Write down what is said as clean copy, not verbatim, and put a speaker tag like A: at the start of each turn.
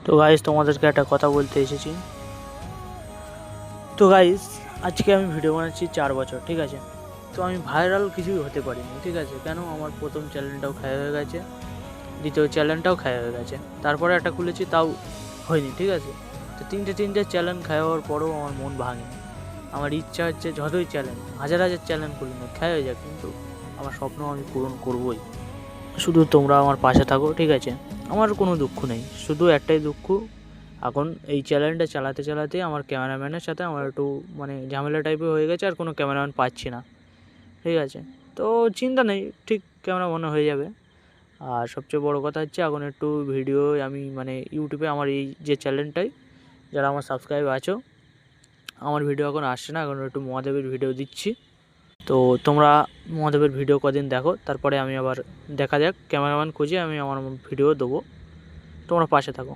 A: তো গাইস তোমাদেরকে একটা কথা বলতে এসেছি। তো গাইস আজকে আমি ভিডিও বানাচ্ছি 4 বছর, ঠিক আছে। তো আমি ভাইরাল কিছুই হতে পারিনি, ঠিক আছে। কেন? আমার প্রথম চ্যানেলটাও খায় হয়ে গেছে, দ্বিতীয় চ্যানেলটাও খায় হয়ে গেছে, তারপরে একটা খুলেছি তাও হয়নি, ঠিক আছে। তো তিনটে চ্যানেল খায় হওয়ার পরেও আমার মন ভাঙেনি। আমার ইচ্ছা হচ্ছে যতই চ্যানেল হাজার চ্যানেল খুলি না খায় হয়ে যাক, কিন্তু আমার স্বপ্ন আমি পূরণ করবই। শুধু তোমরা আমার পাশে থাকো, ঠিক আছে। আমার কোনো দুঃখ নেই, শুধু একটাই দুঃখ, এখন এই চ্যানেলটা চালাতে চালাতে আমার ক্যামেরাম্যানের সাথে আমার একটু ঝামেলা টাইপের হয়ে গেছে, আর কোনো ক্যামেরাম্যান পাচ্ছি না, ঠিক আছে। তো চিন্তা নেই, ঠিক ক্যামেরাম্যানও হয়ে যাবে। আর সবচেয়ে বড় কথা হচ্ছে এখন একটু ভিডিও আমি ইউটিউবে আমার এই যে চ্যানেলটাই যারা আমার সাবস্ক্রাইব আছো, আমার ভিডিও এখন আসছে না, এখন একটু মহাদেবের ভিডিও দিচ্ছি। তো তোমরা মহাদেবের ভিডিও কদিন দেখো, তারপরে আমি আবার দেখা যাক ক্যামেরাম্যান খুঁজে আমি আমার ভিডিও দেবো। তোমরা পাশে থাকো।